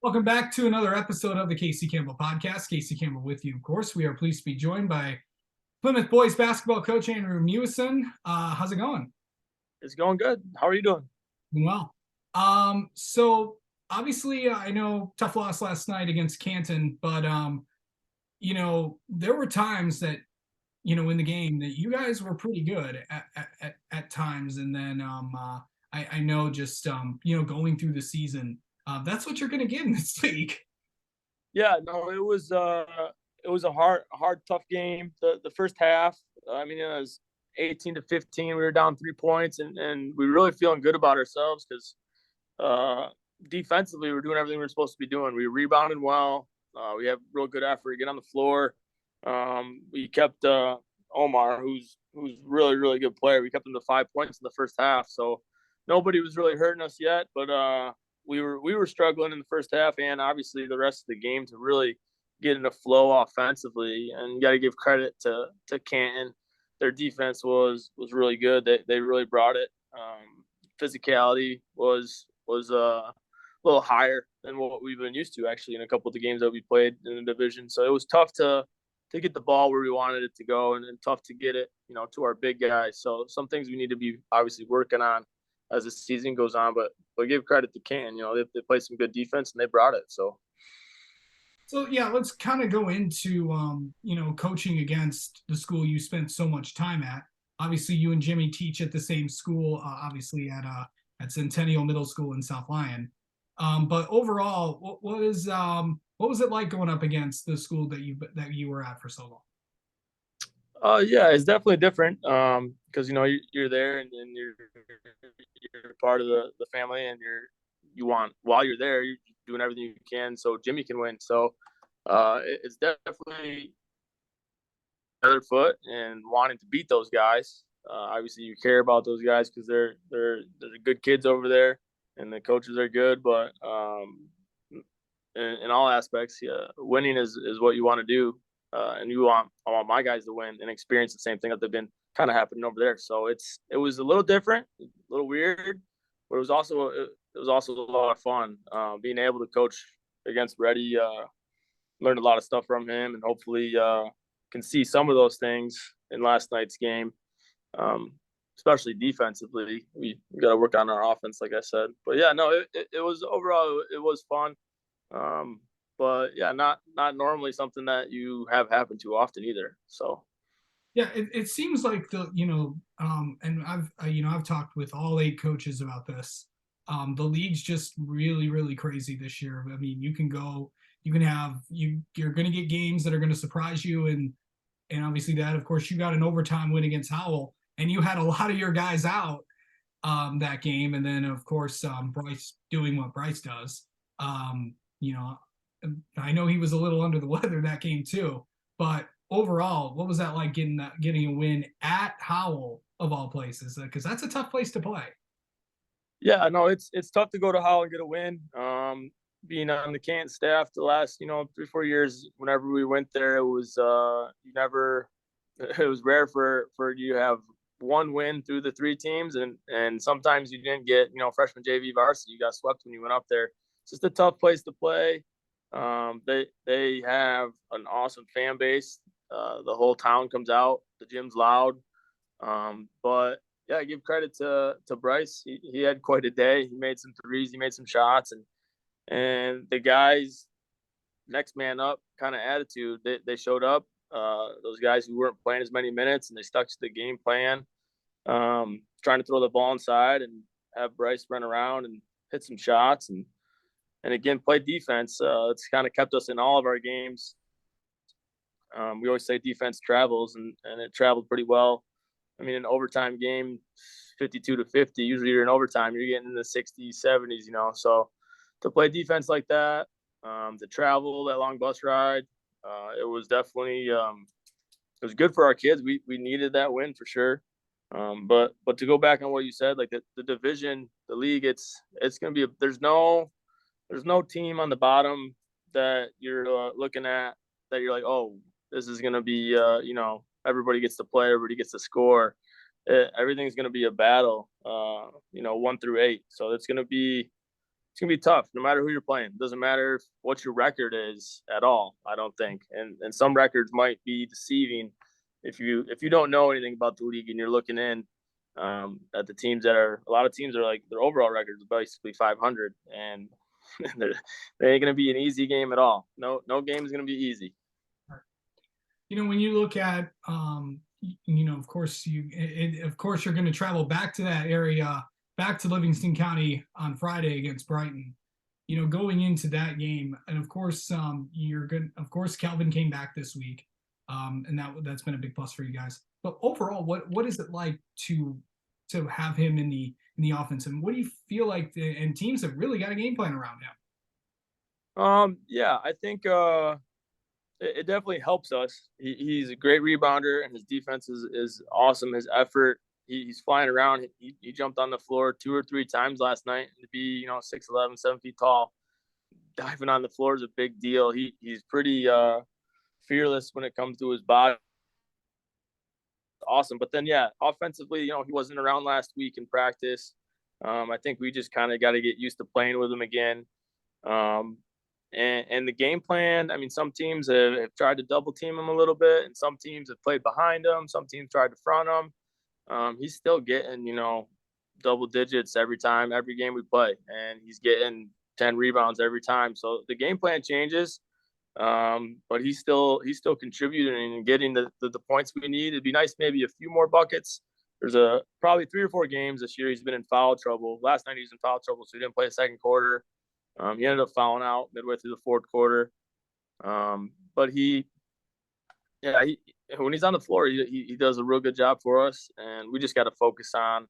Welcome back to another episode of the Casey Campbell Podcast. Casey Campbell with you, of course. We are pleased to be joined by Plymouth boys basketball coach Andrew Meeuwsen. How's it going? It's going good. How are you doing? Doing well. So obviously, I know tough loss last night against Canton, but there were times that in the game that you guys were pretty good at times, and then I know just going through the season, that's what you're going to get in this league. Yeah, no, it was a hard, tough game. The first half, it was 18-15. We were down 3 points, and we were really feeling good about ourselves because defensively we were doing everything we were supposed to be doing. We rebounded well. We have real good effort. Get on the floor. We kept Omar, who's really really good player. We kept him to 5 points in the first half, so nobody was really hurting us yet. But we were struggling in the first half, and obviously the rest of the game to really get in a flow offensively. And you got to give credit to Canton. Their defense was really good. They really brought it. Physicality was a little higher than what we've been used to actually in a couple of the games that we played in the division. So it was tough to get the ball where we wanted it to go, and tough to get it, to our big guys. So some things we need to be obviously working on as the season goes on, but give credit to Canton. They played some good defense and they brought it. So yeah, let's kind of go into coaching against the school you spent so much time at. Obviously, you and Jimmy teach at the same school, obviously at Centennial Middle School in South Lyon. But overall, what was it like going up against the school that you were at for so long? Yeah, it's definitely different because you're there, and you're part of the family, and you want, while you're there, you're doing everything you can so Jimmy can win. So it's definitely another foot and wanting to beat those guys. Obviously, you care about those guys because they're good kids over there, and the coaches are good. But in all aspects, yeah, winning is what you want to do, and I want my guys to win and experience the same thing that they've been kind of happening over there. So it was a little different, a little weird, but it was also a lot of fun. Being able to coach against Reddy, learned a lot of stuff from him, and hopefully can see some of those things in last night's game. Especially defensively, we got to work on our offense, like I said. But yeah, no, it was overall it was fun. But yeah, not normally something that you have happen too often either. So Yeah, it seems like and I've talked with all eight coaches about this. The league's just really, really crazy this year. I mean, you're going to get games that are going to surprise you, and obviously that, of course, you got an overtime win against Howell, and you had a lot of your guys out that game, and then of course Bryce doing what Bryce does. Um, you know, I know he was a little under the weather that game too, but overall, what was that like getting a win at Howell of all places? Because that's a tough place to play. yeah, no, it's tough to go to Howell and get a win. Being on the Canton staff the last 3-4 years, whenever we went there, it was you never. It was rare for you to have one win through the three teams, and sometimes you didn't get freshman JV varsity. You got swept when you went up there. It's just a tough place to play. They have an awesome fan base. The whole town comes out. The gym's loud. But yeah, I give credit to Bryce. He had quite a day. He made some threes. He made some shots, and the guys next man up kind of attitude. They showed up. Those guys who weren't playing as many minutes, and they stuck to the game plan. Trying to throw the ball inside and have Bryce run around and hit some shots and again play defense. It's kind of kept us in all of our games. We always say defense travels, and it traveled pretty well. I mean, an overtime game, 52-50. Usually, you're in overtime, you're getting in the 60s, 70s. So to play defense like that, to travel that long bus ride, it was definitely it was good for our kids. We needed that win for sure. But to go back on what you said, like the division, the league, it's gonna be there's no team on the bottom that you're looking at that you're like, oh, this is gonna be everybody gets to play, everybody gets to score. Everything's gonna be a battle, 1 through 8. So it's gonna be it's gonna be tough no matter who you're playing. It doesn't matter what your record is at all, I don't think. And some records might be deceiving if you don't know anything about the league and you're looking in at the teams that are a lot of teams are like their overall record is basically 500, and they ain't gonna be an easy game at all. No game is gonna be easy. When you look at, of course of course you're going to travel back to that area, back to Livingston County on Friday against Brighton. Going into that game, and of course, you're good. Of course, Calvin came back this week, and that's been a big plus for you guys. But overall, what is it like to have him in the offense, and what do you feel like? And teams have really got a game plan around him. Yeah, I think it definitely helps us. He's a great rebounder, and his defense is awesome. His effort, he's flying around. He jumped on the floor 2 or 3 times last night. To be 6'11", 7 feet tall, diving on the floor is a big deal. He's pretty fearless when it comes to his body. Awesome. But then yeah, offensively, he wasn't around last week in practice. I think we just kind of got to get used to playing with him again. And the game plan, I mean, some teams have tried to double team him a little bit, and some teams have played behind him. Some teams tried to front him. He's still getting, double digits every game we play, and he's getting 10 rebounds every time. So the game plan changes, but he's still contributing and getting the points we need. It'd be nice maybe a few more buckets. There's probably 3 or 4 games this year he's been in foul trouble. Last night he was in foul trouble, so he didn't play the second quarter. He ended up fouling out midway through the fourth quarter. But when he's on the floor, he does a real good job for us, and we just got to focus on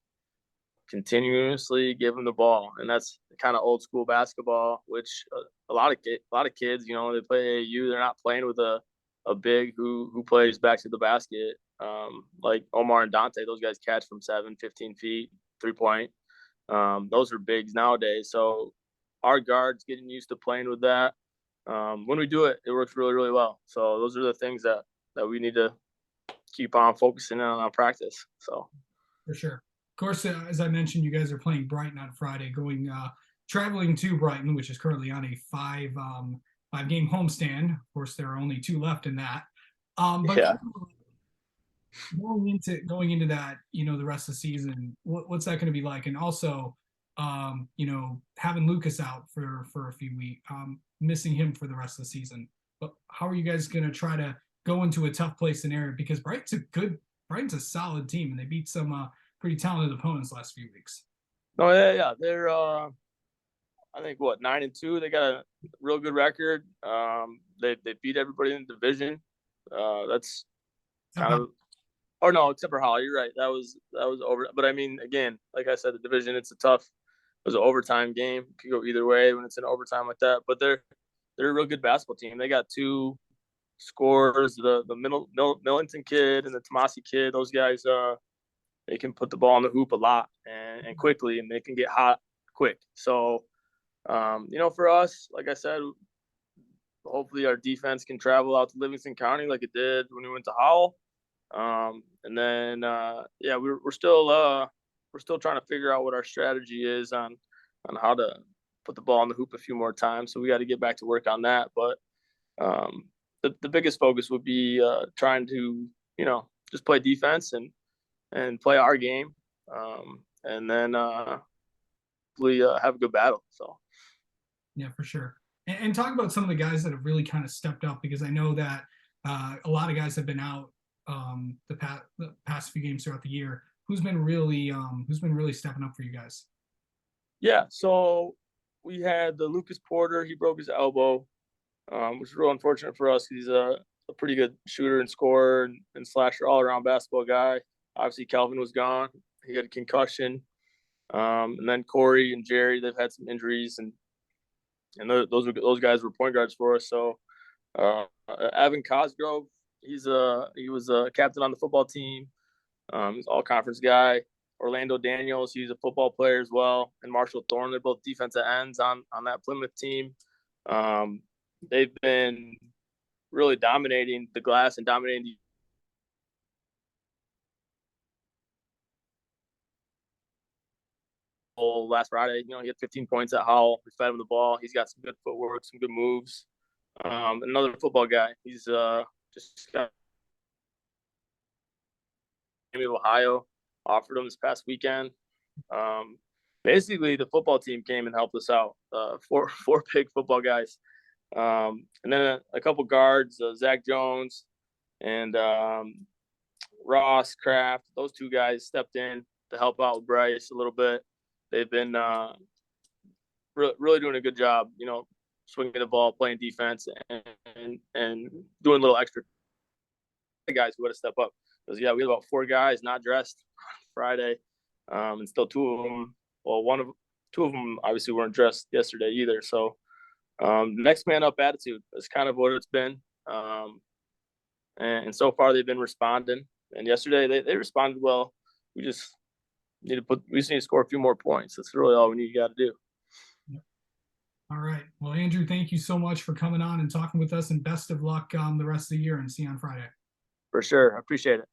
continuously give him the ball, and that's kind of old school basketball, which a lot of kids, they play AAU, they're not playing with a big who plays back to the basket, like Omar and Dante. Those guys catch from 7, 15 feet, 3-point. Those are bigs nowadays, so our guards getting used to playing with that. When we do it, it works really, really well. So those are the things that we need to keep on focusing on practice. So for sure. Of course, as I mentioned, you guys are playing Brighton on Friday, traveling to Brighton, which is currently on a 5-game homestand. Of course, there are only 2 left in that. But yeah. Going into that, the rest of the season, what's that going to be like? And also, having Lucas out for a few weeks, missing him for the rest of the season. But how are you guys going to try to go into a tough play scenario? Because Brighton's a solid team, and they beat some pretty talented opponents last few weeks. Oh yeah. They're I think 9-2. They got a real good record. They beat everybody in the division. That's kind of. Oh no, except for Holly. You're right. That was over. But I mean, again, like I said, the division, it was an overtime game. It could go either way when it's an overtime like that. But they're a real good basketball team. They got 2 scorers, the Millington kid and the Tomasi kid. Those guys, they can put the ball in the hoop a lot and quickly, and they can get hot quick. So, for us, like I said, hopefully our defense can travel out to Livingston County like it did when we went to Howell. And then, we're still trying to figure out what our strategy is on how to put the ball in the hoop a few more times. So we got to get back to work on that. But the biggest focus would be trying to, just play defense and play our game, and then we have a good battle. So yeah, for sure. And talk about some of the guys that have really kind of stepped up, because I know that a lot of guys have been out the past few games throughout the year. Who's been really stepping up for you guys? Yeah, so we had the Lucas Porter. He broke his elbow, which is real unfortunate for us. He's a pretty good shooter and scorer and slasher, all around basketball guy. Obviously, Calvin was gone. He had a concussion. And then Corey and Jerry, they've had some injuries, and those guys were point guards for us. So Evan Cosgrove, he was a captain on the football team. He's all conference guy. Orlando Daniels, he's a football player as well, and Marshall Thorne, they're both defensive ends on that Plymouth team. They've been really dominating the glass and dominating the last Friday. He had 15 points at Howell. We fed him the ball. He's got some good footwork, some good moves. Another football guy. He's just got Ohio. Offered him this past weekend. Basically, the football team came and helped us out. Four big football guys, and then a couple guards, Zach Jones and Ross Kraft. Those two guys stepped in to help out with Bryce a little bit. They've been really doing a good job, swinging the ball, playing defense, and doing a little extra. The guys who had to step up because we had about 4 guys not dressed Friday, and still 2 of them. Well, 2 of them obviously weren't dressed yesterday either. So next man up attitude is kind of what it's been. And so far they've been responding. And yesterday they responded well. We just need to score a few more points. That's really all we got to do. All right. Well, Andrew, thank you so much for coming on and talking with us, and best of luck the rest of the year, and see you on Friday. For sure. I appreciate it.